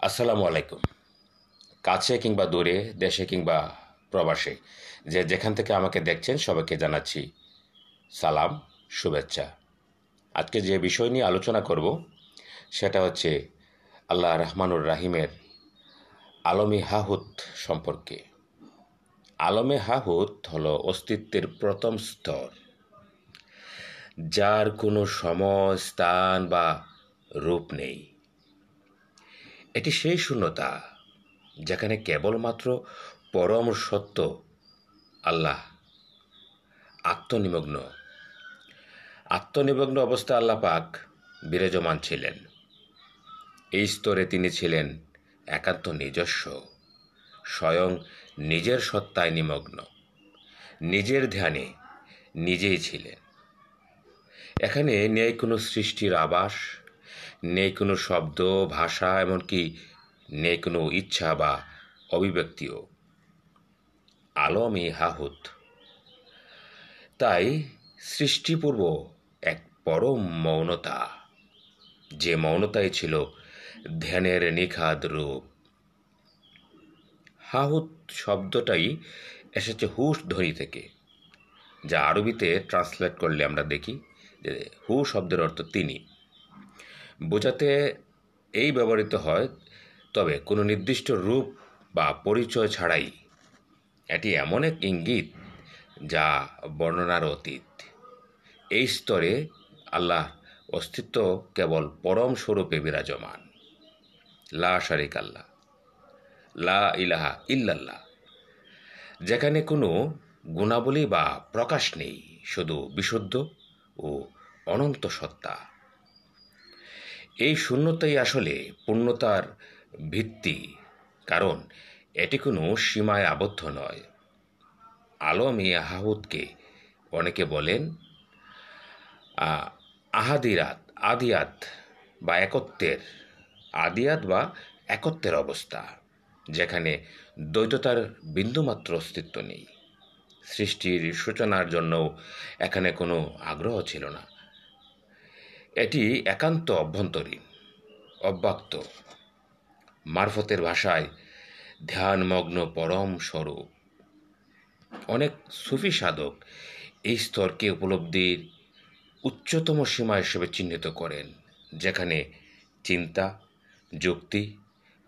আসসালামু আলাইকুম। কাছে কিংবা দূরে, দেশে কিংবা প্রবাসে, যেখান থেকে আমাকে দেখছেন সবাইকে জানাচ্ছি সালাম, শুভেচ্ছা। আজকে যে বিষয় নিয়ে আলোচনা করব সেটা হচ্ছে আল্লাহ রহমানুর রাহিমের আলমী হাহুত সম্পর্কে। আলমে হাহুত হলো অস্তিত্বের প্রথম স্তর, যার কোনো সময়, স্থান বা রূপ নেই। এটি সেই শূন্যতা যেখানে কেবলমাত্র পরম সত্য আল্লাহ আত্মনিমগ্ন অবস্থায় আল্লাহ পাক বিরাজমান ছিলেন। এই স্তরে তিনি ছিলেন একান্ত নিজস্ব, স্বয়ং নিজের সত্তায় নিমগ্ন, নিজের ধ্যানে নিজেই ছিলেন। এখানে নেই কোনো সৃষ্টির আভাস, নেই কোনো শব্দ, ভাষা, এমনকি নেই কোনো ইচ্ছা বা অভিব্যক্তিও। আলমী হাহুত তাই সৃষ্টিপূর্ব এক পরম মৌনতা, যে মৌনতাই ছিল ধ্যানের নিখাদ রূপ। হাহুত শব্দটাই এসেছে হুশ ধ্বনি থেকে, যা আরবিতে ট্রান্সলেট করলে আমরা দেখি যে হু শব্দের অর্থ তিনি। বোঝাতে এই ব্যবহৃত হয়, তবে কোনো নির্দিষ্ট রূপ বা পরিচয় ছাড়াই। এটি এমন এক ইঙ্গিত যা বর্ণনার অতীত। এই স্তরে আল্লাহ অস্তিত্ব কেবল পরম স্বরূপে বিরাজমান। লা শারিক আল্লাহ, লা ইলাহা ইল্লাল্লাহ, যেখানে কোনো গুণাবলী বা প্রকাশ নেই, শুধু বিশুদ্ধ ও অনন্ত সত্তা। এই শূন্যতাই আসলে পূর্ণতার ভিত্তি, কারণ এটি কোনো সীমায় আবদ্ধ নয়। আলমী হাহুতকে অনেকে বলেন আদিয়াত বা একত্বের অবস্থা, যেখানে দ্বৈততার বিন্দুমাত্র অস্তিত্ব নেই। সৃষ্টির সূচনার জন্যও এখানে কোনো আগ্রহ ছিল না। এটি একান্ত অভ্যন্তরীণ, অব্যক্ত, মারফতের ভাষায় ধ্যানমগ্ন পরম স্বরূপ। অনেক সুফি সাধক এই স্তরকে উপলব্ধির উচ্চতম সীমা হিসেবে চিহ্নিত করেন, যেখানে চিন্তা, যুক্তি,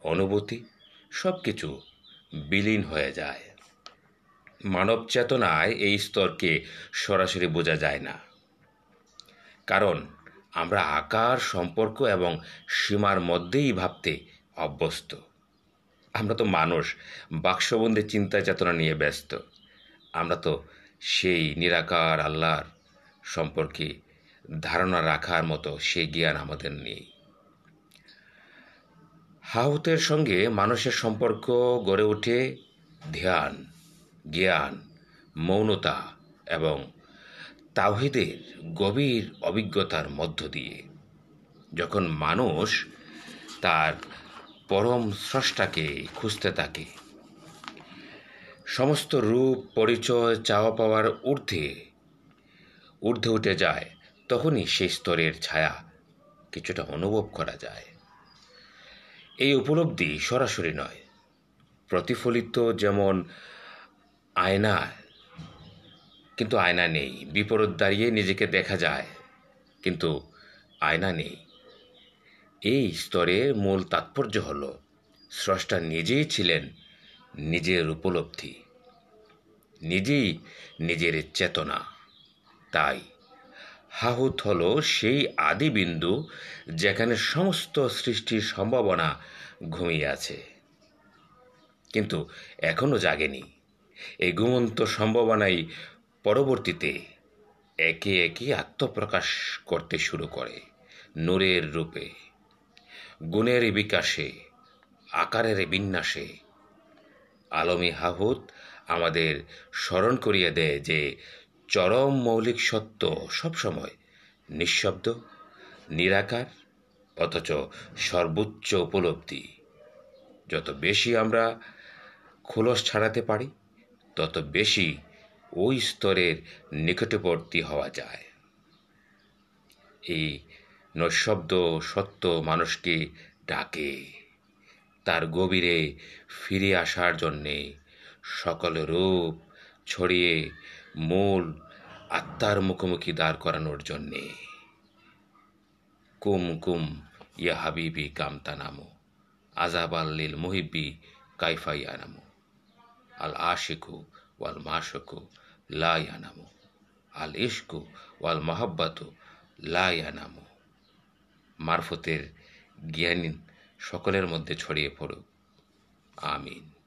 অনুভূতি সব কিছু বিলীন হয়ে যায়। মানব চেতনায় এই স্তরকে সরাসরি বোঝা যায় না, কারণ আমরা আকার, সম্পর্ক এবং সীমার মধ্যেই ভাবতে অভ্যস্ত। আমরা তো মানুষ, বাক্সবন্দি চিন্তা চেতনা নিয়ে ব্যস্ত। আমরা তো সেই নিরাকার আল্লাহর সম্পর্কে ধারণা রাখার মতো সেই জ্ঞান আমাদের নেই। হাহুতের সঙ্গে মানুষের সম্পর্ক গড়ে ওঠে ধ্যান, জ্ঞান, মৌনতা এবং তাওহীদের গভীর অভিজ্ঞতার মধ্য দিয়ে। যখন মানুষ তার পরম স্রষ্টাকে খুঁজতে থাকে, সমস্ত রূপ, পরিচয়, চাওয়া পাওয়ার ঊর্ধ্বে উঠে যায়, তখনই সেই স্তরের ছায়া কিছুটা অনুভব করা যায়। এই উপলব্ধি সরাসরি নয়, প্রতিফলিত, যেমন আয়না, কিন্তু আয়না নেই। বিপরীত দাঁড়িয়ে নিজেকে দেখা যায়, কিন্তু আয়না নেই। এই স্তরের মূল তাৎপর্য হল স্রষ্টা নিজেই ছিলেন নিজের উপলব্ধি, নিজেই নিজের চেতনা। তাই হাহুত হল সেই আদি বিন্দু যেখানে সমস্ত সৃষ্টির সম্ভাবনা ঘুমিয়ে আছে, কিন্তু এখনও জাগেনি। এই ঘুমন্ত সম্ভাবনাই পরবর্তীতে একে একে আত্মপ্রকাশ করতে শুরু করে, নূরের রূপে, গুণের বিকাশে, আকারের বিন্যাসে। আলমী হাহুত আমাদের স্মরণ করিয়ে দেয় যে চরম মৌলিক সত্য সবসময় নিঃশব্দ, নিরাকার, অথচ সর্বোচ্চ উপলব্ধি। যত বেশি আমরা খোলস ছাড়াতে পারি, তত বেশি ওই স্তরের নিকটবর্তী হওয়া যায়। এই নৈশব্দ সত্য মানুষকে ডাকে, তার গভীরে ফিরে আসার জন্যে, সকল রূপ ছড়িয়ে মূল আত্মার মুখোমুখি দাঁড় করানোর জন্যে। কুম কুম ইয়া হাবিবি কামতানামু আজাবাল্লিল মুহিব্বি কাইফা ইয়ানামু আল আশিকু ওয়াল মাশুকু লা ইয়ানামু আল ইশকু ওয়াল মাহাব্বাতু লা ইয়ানামু। মারফতের জ্ঞান সকলের মধ্যে ছড়িয়ে পড়ুক। আমিন।